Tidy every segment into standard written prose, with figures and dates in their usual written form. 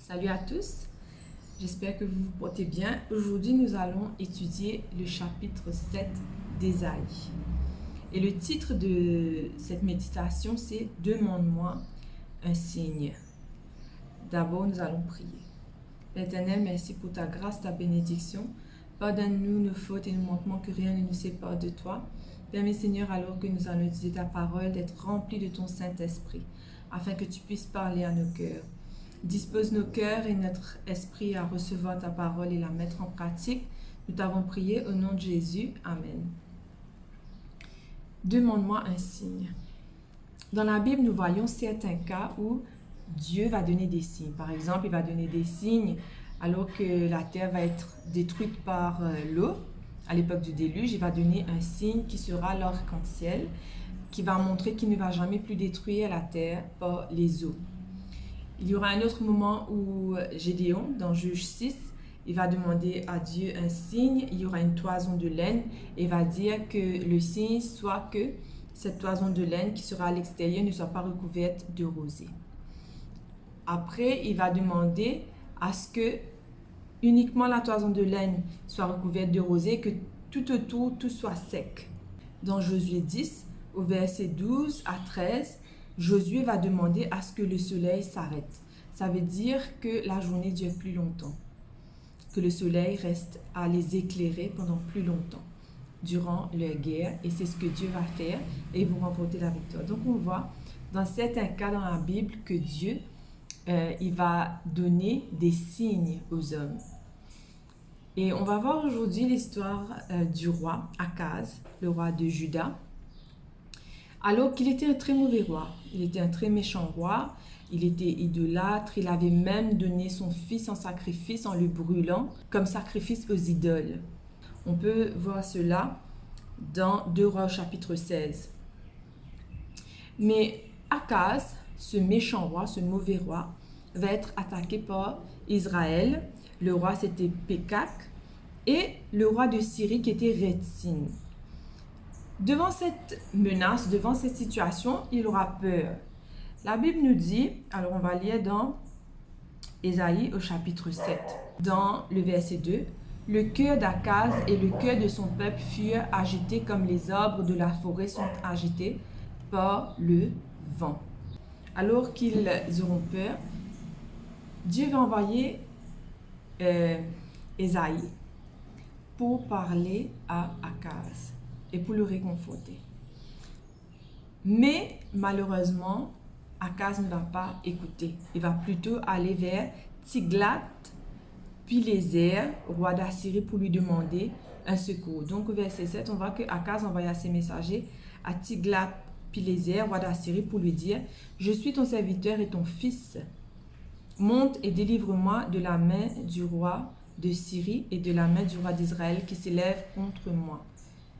Salut à tous, j'espère que vous vous portez bien. Aujourd'hui, nous allons étudier le chapitre 7 d'Ésaïe. Et le titre de cette méditation, c'est « Demande-moi un signe ». D'abord, nous allons prier. L'Éternel, merci pour ta grâce, ta bénédiction. Pardonne-nous nos fautes et nos manquements, que rien ne nous sépare de toi. Permets, Seigneur, alors que nous allons étudier ta parole, d'être remplis de ton Saint-Esprit, afin que tu puisses parler à nos cœurs. Dispose nos cœurs et notre esprit à recevoir ta parole et la mettre en pratique. Nous t'avons prié au nom de Jésus. Amen. Demande-moi un signe. Dans la Bible, nous voyons certains cas où Dieu va donner des signes. Par exemple, il va donner des signes alors que la terre va être détruite par l'eau. À l'époque du déluge, il va donner un signe qui sera l'arc-en-ciel, qui va montrer qu'il ne va jamais plus détruire la terre par les eaux. Il y aura un autre moment où Gédéon, dans Juge 6, il va demander à Dieu un signe. Il y aura une toison de laine et il va dire que le signe soit que cette toison de laine qui sera à l'extérieur ne soit pas recouverte de rosée. Après, il va demander à ce que uniquement la toison de laine soit recouverte de rosée, que tout autour, tout soit sec. Dans Josué 10, au verset 12 à 13, Josué va demander à ce que le soleil s'arrête. Ça veut dire que la journée dure plus longtemps, que le soleil reste à les éclairer pendant plus longtemps durant leur guerre. Et c'est ce que Dieu va faire et ils vont remporter la victoire. Donc on voit dans certains cas dans la Bible que Dieu, il va donner des signes aux hommes. Et on va voir aujourd'hui l'histoire du roi Akaz, le roi de Juda. Alors qu'il était un très mauvais roi, il était un très méchant roi, il était idolâtre, il avait même donné son fils en sacrifice en le brûlant comme sacrifice aux idoles. On peut voir cela dans 2 Rois chapitre 16. Mais Akaz, ce méchant roi, ce mauvais roi, va être attaqué par Israël. Le roi c'était Pékak et le roi de Syrie qui était Rétsin. Devant cette menace, devant cette situation, il aura peur. La Bible nous dit, alors on va lire dans Ésaïe au chapitre 7, dans le verset 2, « Le cœur d'Akaz et le cœur de son peuple furent agités comme les arbres de la forêt sont agités par le vent. » Alors qu'ils auront peur, Dieu va envoyer Ésaïe pour parler à Akaz et pour le réconforter. Mais malheureusement, Akaz ne va pas écouter. Il va plutôt aller vers Tiglath-Pileser, roi d'Assyrie, pour lui demander un secours. Donc au verset 7, on voit que Akaz envoya ses messagers à Tiglath-Pileser, roi d'Assyrie, pour lui dire « Je suis ton serviteur et ton fils. Monte et délivre-moi de la main du roi de Syrie et de la main du roi d'Israël qui s'élève contre moi. »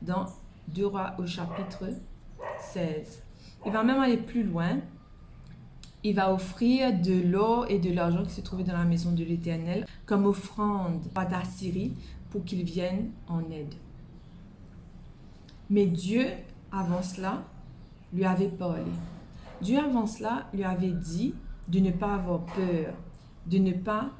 Dans 2 Rois au chapitre 16. Il va même aller plus loin. Il va offrir de l'or et de l'argent qui se trouvaient dans la maison de l'Éternel comme offrande à d'Assyrie pour qu'il vienne en aide. Mais Dieu, avant cela, lui avait parlé. Dieu, avant cela, lui avait dit de ne pas avoir peur, de ne pas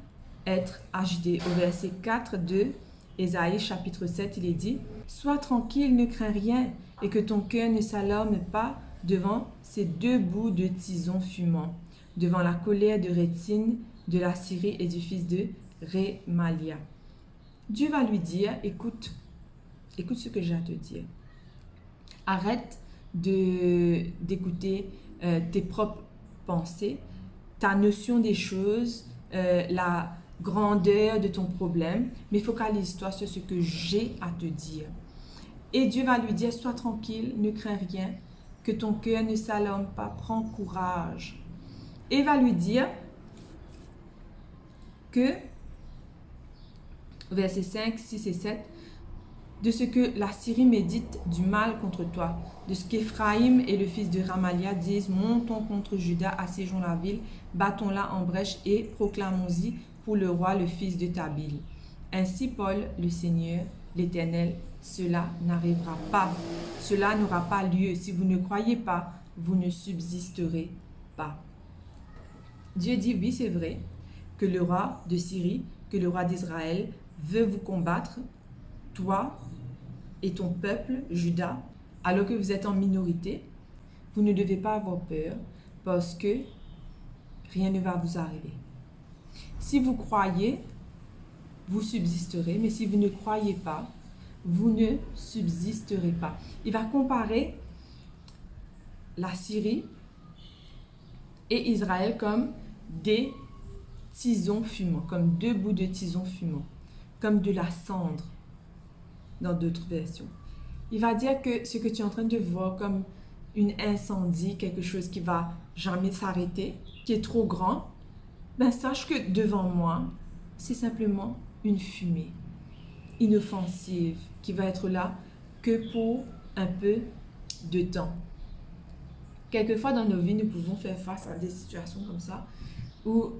être agité. Au verset 4 de Ésaïe chapitre 7, il est dit « Sois tranquille, ne crains rien, et que ton cœur ne s'alarme pas devant ces 2 bouts de tison fumant, devant la colère de Rétsin, de la Syrie et du fils de Rémalia. » Dieu va lui dire « Écoute ce que j'ai à te dire. Arrête d'écouter tes propres pensées, ta notion des choses, la grandeur de ton problème, mais focalise-toi sur ce que j'ai à te dire. » Et Dieu va lui dire, sois tranquille, ne crains rien, que ton cœur ne s'alarme pas, prends courage. Et il va lui dire que, versets 5, 6 et 7, de ce que la Syrie médite du mal contre toi, de ce qu'Éphraïm et le fils de Ramalia disent, montons contre Juda, assiégeons la ville, battons-la en brèche et proclamons-y pour le roi, le fils de Tabil. Ainsi, Paul, le Seigneur, l'Éternel, cela n'arrivera pas. Cela n'aura pas lieu. Si vous ne croyez pas, vous ne subsisterez pas. Dieu dit, oui, c'est vrai. que le roi de Syrie, que le roi d'Israël veut vous combattre, toi et ton peuple, Juda, alors que vous êtes en minorité. Vous ne devez pas avoir peur parce que rien ne va vous arriver. Si vous croyez, vous subsisterez, mais si vous ne croyez pas, vous ne subsisterez pas. Il va comparer la Syrie et Israël comme des tisons fumants, comme deux bouts de tisons fumants, comme de la cendre dans d'autres versions. Il va dire que ce que tu es en train de voir comme une incendie, quelque chose qui va jamais s'arrêter, qui est trop grand, ben sache que devant moi, c'est simplement une fumée inoffensive qui va être là que pour un peu de temps. Quelquefois dans nos vies, nous pouvons faire face à des situations comme ça où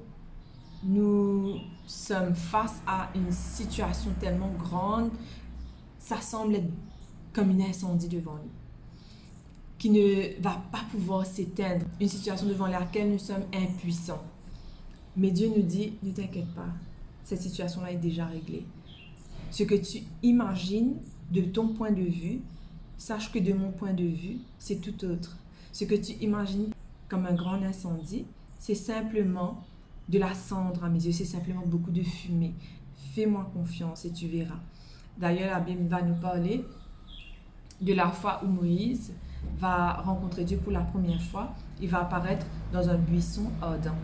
nous sommes face à une situation tellement grande, ça semble être comme un incendie devant nous, qui ne va pas pouvoir s'éteindre, une situation devant laquelle nous sommes impuissants. Mais Dieu nous dit, ne t'inquiète pas, cette situation-là est déjà réglée. Ce que tu imagines de ton point de vue, sache que de mon point de vue, c'est tout autre. Ce que tu imagines comme un grand incendie, c'est simplement de la cendre à mes yeux, c'est simplement beaucoup de fumée. Fais-moi confiance et tu verras. D'ailleurs, la Bible va nous parler de la fois où Moïse va rencontrer Dieu pour la première fois. Il va apparaître dans un buisson ardent,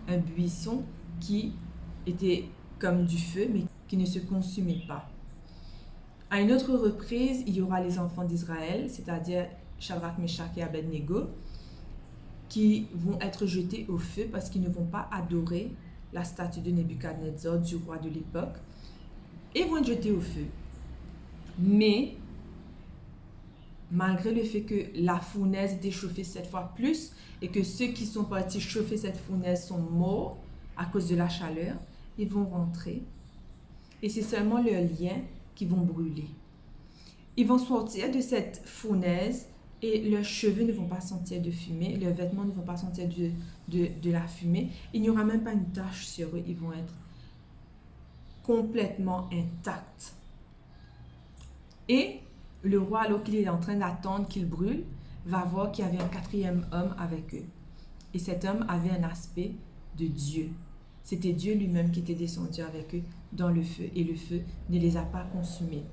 un buisson qui était comme du feu, mais qui ne se consumait pas. À une autre reprise, il y aura les enfants d'Israël, c'est-à-dire Shadrach, Meshach et Abednego, qui vont être jetés au feu parce qu'ils ne vont pas adorer la statue de Nebuchadnezzar, du roi de l'époque, et vont être jetés au feu. Mais, malgré le fait que la fournaise était chauffée 7 fois plus et que ceux qui sont partis chauffer cette fournaise sont morts à cause de la chaleur, ils vont rentrer et c'est seulement leurs liens qui vont brûler. Ils vont sortir de cette fournaise et leurs cheveux ne vont pas sentir de fumée, leurs vêtements ne vont pas sentir de la fumée. Il n'y aura même pas une tache sur eux, ils vont être complètement intacts. Et le roi, alors qu'il est en train d'attendre qu'ils brûlent, va voir qu'il y avait un quatrième homme avec eux. Et cet homme avait un aspect de Dieu. C'était Dieu lui-même qui était descendu avec eux dans le feu et le feu ne les a pas consumés.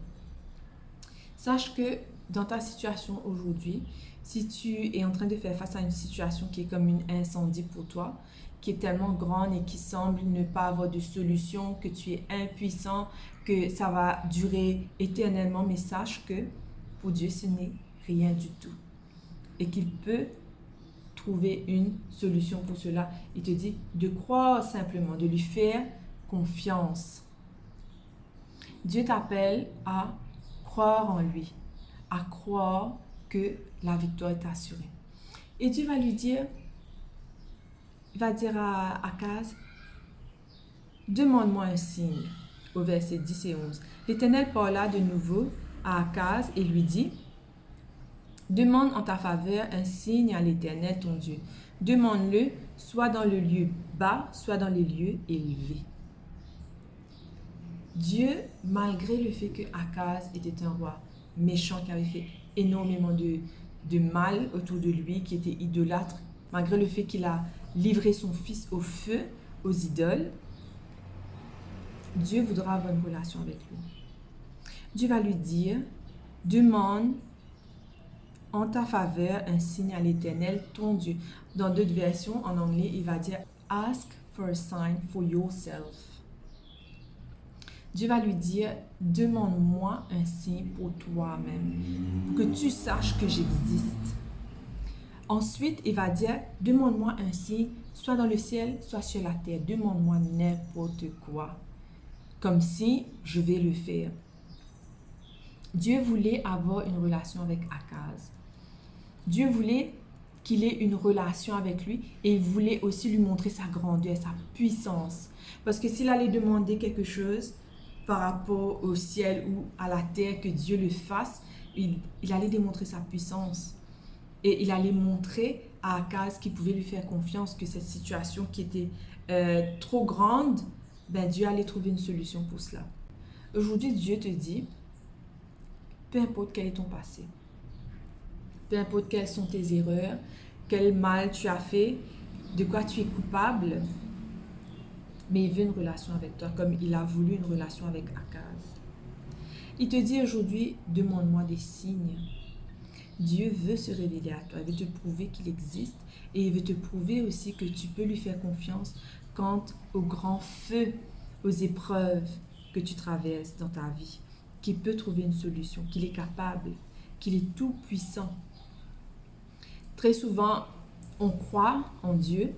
Sache que dans ta situation aujourd'hui, si tu es en train de faire face à une situation qui est comme un incendie pour toi, qui est tellement grande et qui semble ne pas avoir de solution, que tu es impuissant, que ça va durer éternellement, mais sache que pour Dieu, ce n'est rien du tout. Et qu'il peut trouver une solution pour cela. Il te dit de croire simplement, de lui faire confiance. Dieu t'appelle à croire en lui, à croire que la victoire est assurée. Et Dieu va lui dire, il va dire à Akaz, demande-moi un signe, au verset 10 et 11. L'Éternel parla de nouveau à Akaz et lui dit, demande en ta faveur un signe à l'Éternel ton Dieu. Demande-le soit dans le lieu bas, soit dans les lieux élevés. Dieu, malgré le fait que Akaz était un roi méchant qui avait fait énormément de mal autour de lui, qui était idolâtre, malgré le fait qu'il a livré son fils au feu, aux idoles, Dieu voudra avoir une relation avec lui. Dieu va lui dire, demande en ta faveur un signe à l'Éternel, ton Dieu. Dans d'autres versions, en anglais, il va dire, ask for a sign for yourself. Dieu va lui dire, demande-moi un signe pour toi-même, pour que tu saches que j'existe. Ensuite, il va dire, demande-moi un signe, soit dans le ciel, soit sur la terre. Demande-moi n'importe quoi, comme si je vais le faire. Dieu voulait avoir une relation avec Akaz. Dieu voulait qu'il ait une relation avec lui et il voulait aussi lui montrer sa grandeur, sa puissance. Parce que s'il allait demander quelque chose par rapport au ciel ou à la terre, que Dieu le fasse, il allait démontrer sa puissance. Et il allait montrer à Akaz qu'il pouvait lui faire confiance, que cette situation qui était trop grande, ben Dieu allait trouver une solution pour cela. Aujourd'hui, Dieu te dit, peu importe quel est ton passé, peu importe quelles sont tes erreurs, quel mal tu as fait, de quoi tu es coupable, mais il veut une relation avec toi comme il a voulu une relation avec Akaz. Il te dit aujourd'hui, demande-moi des signes. Dieu veut se révéler à toi, il veut te prouver qu'il existe et il veut te prouver aussi que tu peux lui faire confiance quant aux grands feux, aux épreuves que tu traverses dans ta vie, qu'il peut trouver une solution, qu'il est capable, qu'il est tout puissant. Très souvent, on croit en Dieu,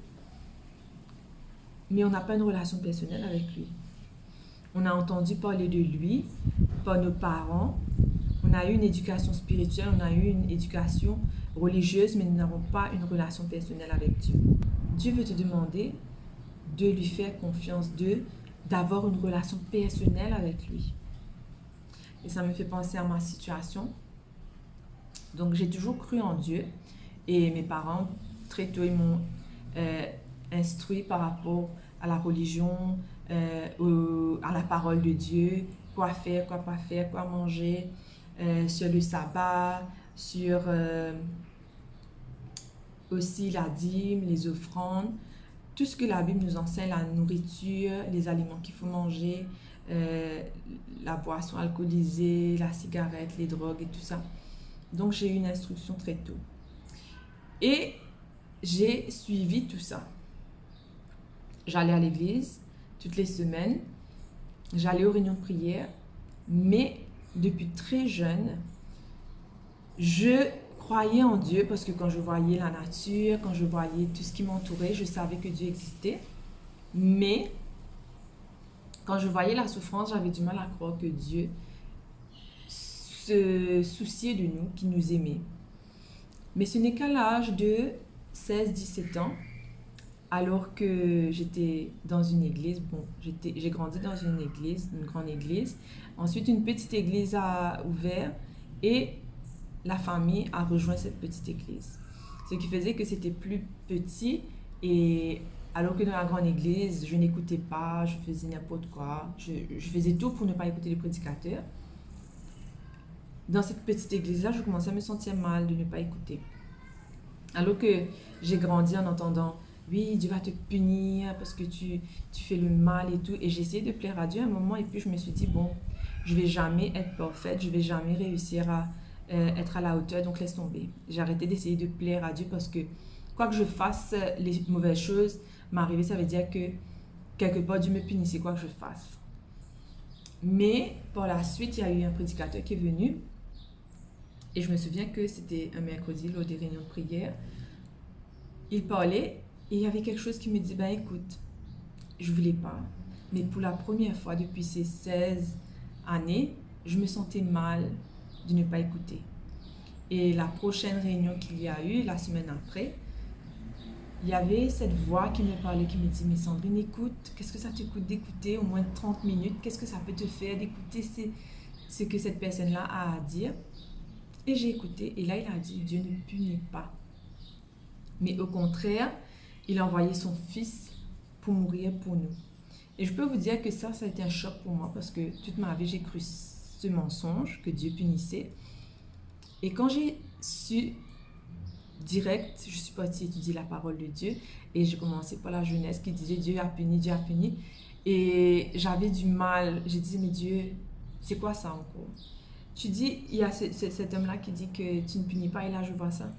mais on n'a pas une relation personnelle avec lui. On a entendu parler de lui par nos parents, on a eu une éducation spirituelle, on a eu une éducation religieuse, mais nous n'avons pas une relation personnelle avec Dieu. Dieu veut te demander de lui faire confiance, d'avoir une relation personnelle avec lui. Et ça me fait penser à ma situation. Donc, j'ai toujours cru en Dieu et mes parents, très tôt, ils m'ont instruit par rapport à la religion, à la parole de Dieu, quoi faire, quoi pas faire, quoi manger, sur le sabbat, sur aussi la dîme, les offrandes, tout ce que la Bible nous enseigne, la nourriture, les aliments qu'il faut manger, la boisson alcoolisée, la cigarette, les drogues et tout ça. Donc j'ai eu une instruction très tôt. Et j'ai suivi tout ça. J'allais à l'église toutes les semaines, j'allais aux réunions de prière, mais depuis très jeune, je croyais en Dieu parce que quand je voyais la nature, quand je voyais tout ce qui m'entourait, je savais que Dieu existait. Mais quand je voyais la souffrance, j'avais du mal à croire que Dieu se souciait de nous, qu'il nous aimait. Mais ce n'est qu'à l'âge de 16-17 ans, alors que j'étais dans une église, j'ai grandi dans une église, une grande église. Ensuite, une petite église a ouvert et la famille a rejoint cette petite église. Ce qui faisait que c'était plus petit et alors que dans la grande église, je n'écoutais pas, je faisais n'importe quoi. Je faisais tout pour ne pas écouter les prédicateurs. Dans cette petite église-là, je commençais à me sentir mal de ne pas écouter. Alors que j'ai grandi en entendant oui, Dieu va te punir parce que tu fais le mal et tout. Et j'ai essayé de plaire à Dieu à un moment et puis je me suis dit, bon, je vais jamais être parfaite, je vais jamais réussir à être à la hauteur, donc laisse tomber. J'ai arrêté d'essayer de plaire à Dieu parce que quoi que je fasse, les mauvaises choses m'arriver, ça veut dire que quelque part Dieu me punissait quoi que je fasse. Mais par la suite, il y a eu un prédicateur qui est venu et je me souviens que c'était un mercredi lors des réunions de prière. Il parlait et il y avait quelque chose qui me dit, ben écoute, je voulais pas, mais pour la première fois depuis ces 16 années, je me sentais mal de ne pas écouter. Et la prochaine réunion qu'il y a eu, la semaine après, il y avait cette voix qui me parlait, qui me dit, mais Sandrine, écoute, qu'est-ce que ça te coûte d'écouter au moins 30 minutes? Qu'est-ce que ça peut te faire d'écouter ce que cette personne-là a à dire? Et j'ai écouté, et là il a dit, Dieu ne punit pas. Mais au contraire, il a envoyé son fils pour mourir pour nous. Et je peux vous dire que ça a été un choc pour moi parce que toute ma vie, j'ai cru ce mensonge que Dieu punissait. Et quand j'ai su direct, je suis partie étudier la parole de Dieu et j'ai commencé par la Genèse qui disait Dieu a puni, Dieu a puni. Et j'avais du mal. J'ai dit, mais Dieu, c'est quoi ça encore? Tu dis, il y a cet homme-là qui dit que tu ne punis pas et là je vois ça.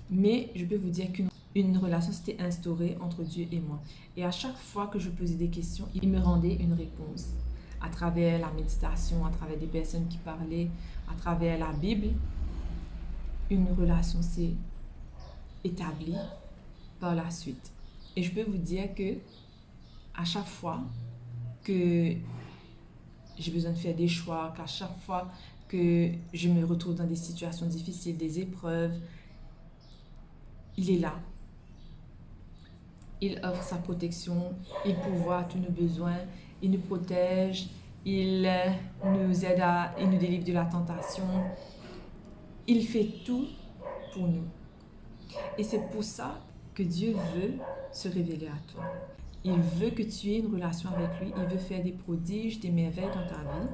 Mais je peux vous dire qu'une relation s'était instaurée entre Dieu et moi. Et à chaque fois que je posais des questions, il me rendait une réponse. À travers la méditation, à travers des personnes qui parlaient, à travers la Bible, une relation s'est établie par la suite. Et je peux vous dire que à chaque fois que j'ai besoin de faire des choix, qu'à chaque fois que je me retrouve dans des situations difficiles, des épreuves, il est là. Il offre sa protection, il pourvoit à tous nos besoins, il nous protège, il nous aide, il nous délivre de la tentation. Il fait tout pour nous. Et c'est pour ça que Dieu veut se révéler à toi. Il veut que tu aies une relation avec lui. Il veut faire des prodiges, des merveilles dans ta vie.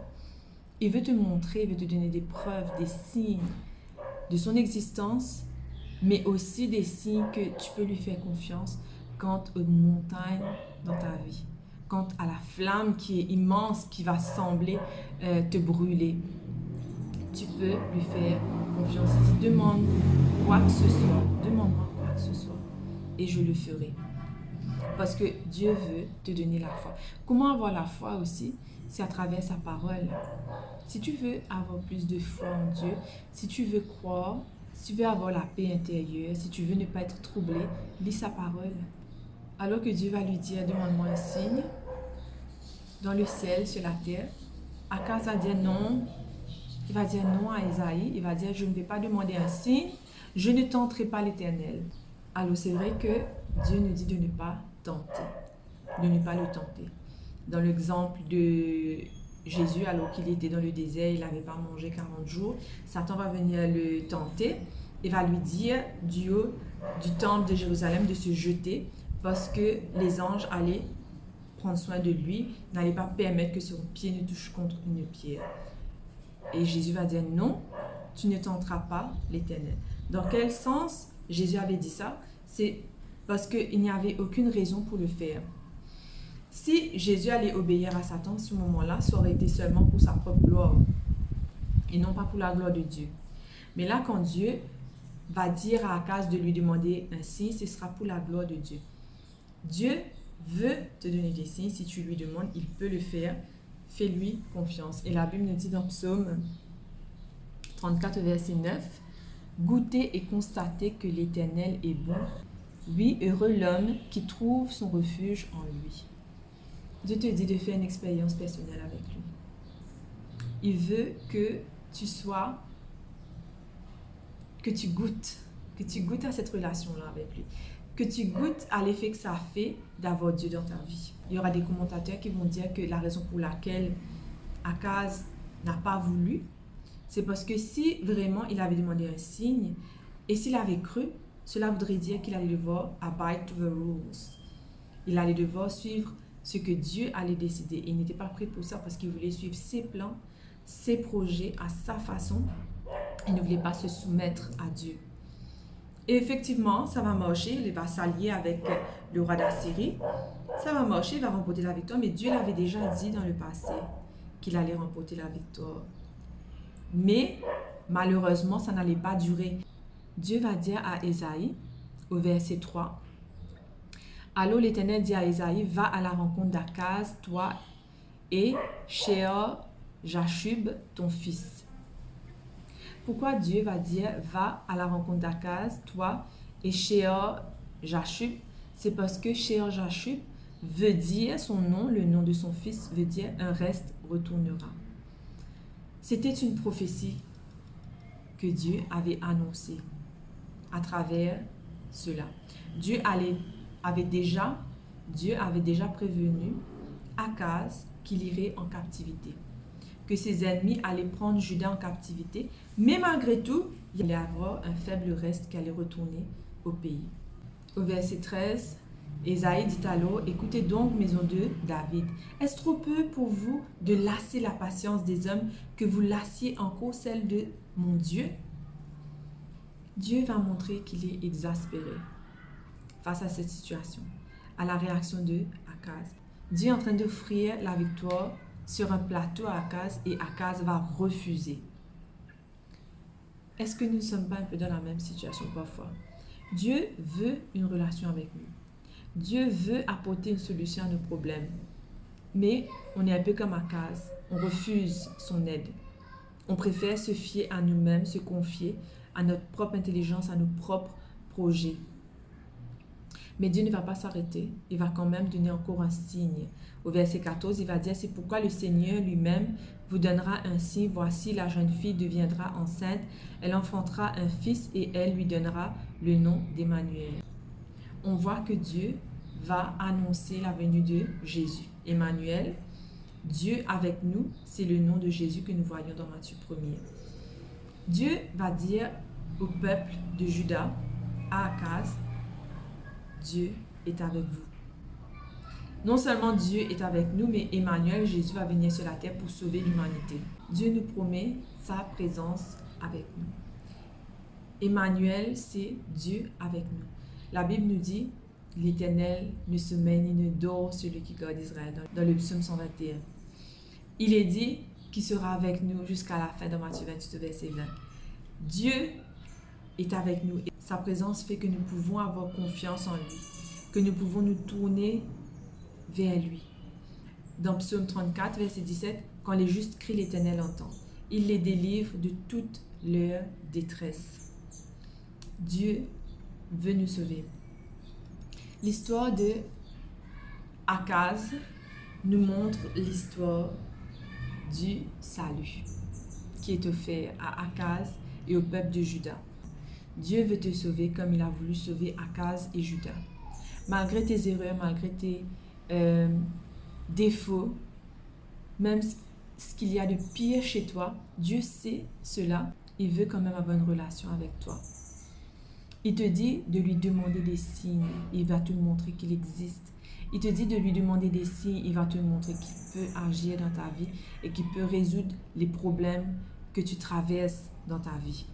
Il veut te montrer, il veut te donner des preuves, des signes de son existence, mais aussi des signes que tu peux lui faire confiance quant aux montagnes dans ta vie, quant à la flamme qui est immense, qui va sembler te brûler. Tu peux lui faire confiance. Il dit, demande quoi que ce soit, demande-moi quoi que ce soit, et je le ferai. Parce que Dieu veut te donner la foi. Comment avoir la foi aussi? C'est à travers sa parole. Si tu veux avoir plus de foi en Dieu, si tu veux croire, si tu veux avoir la paix intérieure, si tu veux ne pas être troublé, lis sa parole. Alors que Dieu va lui dire, demande-moi un signe dans le ciel, sur la terre. Akaz va dire non. Il va dire non à Ésaïe. Il va dire, je ne vais pas demander un signe. Je ne tenterai pas l'Éternel. Alors c'est vrai que Dieu nous dit de ne pas tenter, de ne pas le tenter. Dans l'exemple de Jésus, alors qu'il était dans le désert, il n'avait pas mangé 40 jours, Satan va venir le tenter et va lui dire du haut du temple de Jérusalem de se jeter parce que les anges allaient prendre soin de lui, n'allaient pas permettre que son pied ne touche contre une pierre. Et Jésus va dire non, tu ne tenteras pas l'Éternel. Dans quel sens Jésus avait dit ça? C'est parce qu'il n'y avait aucune raison pour le faire. Si Jésus allait obéir à Satan à ce moment-là, ça aurait été seulement pour sa propre gloire et non pas pour la gloire de Dieu. Mais là, quand Dieu va dire à Akaz de lui demander un signe, ce sera pour la gloire de Dieu. Dieu veut te donner des signes. Si tu lui demandes, il peut le faire. Fais-lui confiance. Et la Bible nous dit dans Psaume 34, verset 9, « Goûtez et constatez que l'Éternel est bon. Oui, heureux l'homme qui trouve son refuge en lui. » Dieu te dit de faire une expérience personnelle avec lui. Il veut que tu sois, que tu goûtes à cette relation-là avec lui, que tu goûtes à l'effet que ça fait d'avoir Dieu dans ta vie. Il y aura des commentateurs qui vont dire que la raison pour laquelle Akaz n'a pas voulu, c'est parce que si vraiment il avait demandé un signe et s'il avait cru, cela voudrait dire qu'il allait devoir abide to the rules. Il allait devoir suivre ce que Dieu allait décider. Et il n'était pas prêt pour ça parce qu'il voulait suivre ses plans, ses projets à sa façon. Il ne voulait pas se soumettre à Dieu. Et effectivement, ça va marcher. Il va s'allier avec le roi d'Assyrie. Ça va marcher, il va remporter la victoire. Mais Dieu l'avait déjà dit dans le passé qu'il allait remporter la victoire. Mais malheureusement, ça n'allait pas durer. Dieu va dire à Ésaïe, au verset 3, « Alors l'Éternel dit à Ésaïe, va à la rencontre d'Akaz, toi et Shear-Jashub, ton fils. » Pourquoi Dieu va dire, va à la rencontre d'Akaz, toi et Shear-Jashub? C'est parce que Shear-Jashub veut dire, son nom, le nom de son fils, veut dire un reste retournera. C'était une prophétie que Dieu avait annoncée à travers cela. Dieu avait déjà prévenu Akaz qu'il irait en captivité, que ses ennemis allaient prendre Juda en captivité, mais malgré tout, il allait avoir un faible reste qui allait retourner au pays. Au verset 13, Ésaïe dit alors, « Écoutez donc, maison de David, est-ce trop peu pour vous de lasser la patience des hommes que vous lassiez encore celle de mon Dieu? » Dieu va montrer qu'il est exaspéré face à cette situation, à la réaction de Akaz. Dieu est en train d'offrir la victoire sur un plateau à Akaz et Akaz va refuser. Est-ce que nous ne sommes pas un peu dans la même situation parfois? Dieu veut une relation avec nous. Dieu veut apporter une solution à nos problèmes. Mais on est un peu comme Akaz. On refuse son aide. On préfère se fier à nous-mêmes, se confier à notre propre intelligence, à nos propres projets. Mais Dieu ne va pas s'arrêter. Il va quand même donner encore un signe. Au verset 14, il va dire, « C'est pourquoi le Seigneur lui-même vous donnera un signe. Voici, la jeune fille deviendra enceinte. Elle enfantera un fils et elle lui donnera le nom d'Emmanuel. » On voit que Dieu va annoncer la venue de Jésus. Emmanuel, Dieu avec nous, c'est le nom de Jésus que nous voyons dans Matthieu 1er. Dieu va dire au peuple de Juda à Akaz, Dieu est avec vous. Non seulement Dieu est avec nous, mais Emmanuel, Jésus, va venir sur la terre pour sauver l'humanité. Dieu nous promet sa présence avec nous. Emmanuel, c'est Dieu avec nous. La Bible nous dit, l'Éternel ne sommeille ni ne dort celui qui garde Israël, dans le psaume 121. Il est dit qu'il sera avec nous jusqu'à la fin, dans Matthieu 28, verset 20. Dieu est avec nous et sa présence fait que nous pouvons avoir confiance en lui, que nous pouvons nous tourner vers lui. Dans Psaume 34, verset 17, quand les justes crient, l'Éternel entend. Il les délivre de toute leur détresse. Dieu veut nous sauver. L'histoire de Akaz nous montre l'histoire du salut qui est offert à Akaz et au peuple de Juda. Dieu veut te sauver comme il a voulu sauver Akaz et Juda. Malgré tes erreurs, malgré tes défauts, même ce qu'il y a de pire chez toi, Dieu sait cela. Il veut quand même avoir une relation avec toi. Il te dit de lui demander des signes. Il va te montrer qu'il existe. Il te dit de lui demander des signes. Il va te montrer qu'il peut agir dans ta vie et qu'il peut résoudre les problèmes que tu traverses dans ta vie.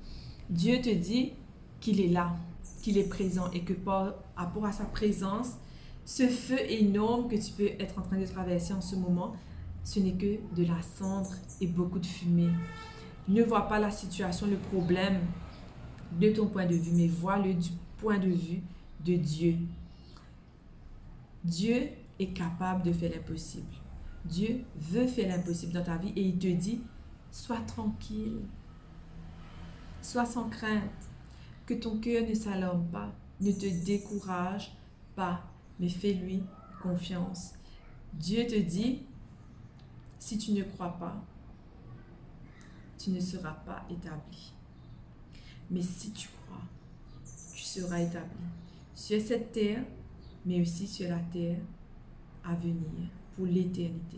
Dieu te dit qu'il est là, qu'il est présent et que par rapport à sa présence, ce feu énorme que tu peux être en train de traverser en ce moment, ce n'est que de la cendre et beaucoup de fumée. Ne vois pas la situation, le problème de ton point de vue, mais vois-le du point de vue de Dieu. Dieu est capable de faire l'impossible. Dieu veut faire l'impossible dans ta vie et il te dit, sois tranquille, sois sans crainte, que ton cœur ne s'alarme pas, ne te décourage pas, mais fais-lui confiance. Dieu te dit, si tu ne crois pas, tu ne seras pas établi. Mais si tu crois, tu seras établi sur cette terre, mais aussi sur la terre à venir, pour l'éternité.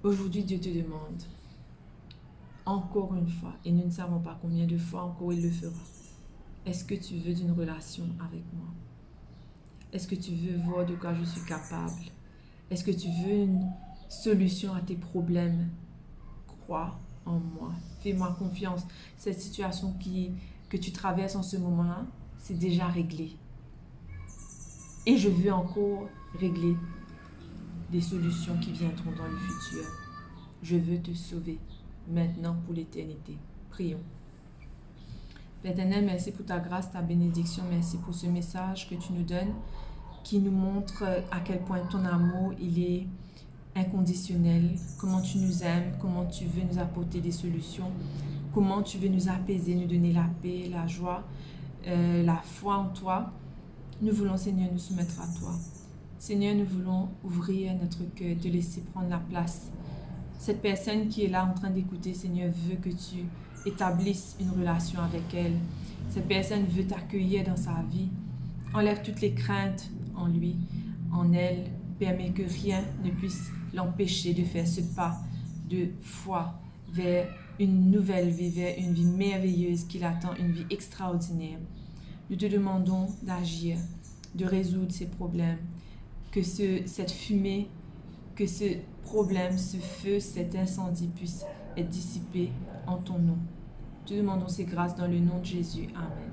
Aujourd'hui, Dieu te demande, encore une fois, et nous ne savons pas combien de fois encore il le fera, est-ce que tu veux d'une relation avec moi? Est-ce que tu veux voir de quoi je suis capable? Est-ce que tu veux une solution à tes problèmes? Crois en moi. Fais-moi confiance. Cette situation que tu traverses en ce moment-là, c'est déjà réglé. Et je veux encore régler des solutions qui viendront dans le futur. Je veux te sauver maintenant pour l'éternité. Prions. Père éternel, merci pour ta grâce, ta bénédiction. Merci pour ce message que tu nous donnes qui nous montre à quel point ton amour, il est inconditionnel, comment tu nous aimes, comment tu veux nous apporter des solutions, comment tu veux nous apaiser, nous donner la paix, la joie, la foi en toi. Nous voulons, Seigneur, nous soumettre à toi. Seigneur, nous voulons ouvrir notre cœur, te laisser prendre la place. Cette personne qui est là en train d'écouter, Seigneur, veut que tu établisses une relation avec elle. Cette personne veut t'accueillir dans sa vie. Enlève toutes les craintes en lui, en elle. Permets que rien ne puisse l'empêcher de faire ce pas de foi vers une nouvelle vie, vers une vie merveilleuse qui l'attend, une vie extraordinaire. Nous te demandons d'agir, de résoudre ces problèmes, que cette fumée, que ce problème, ce feu, cet incendie puisse être dissipé en ton nom. Te demandons ces grâces dans le nom de Jésus. Amen.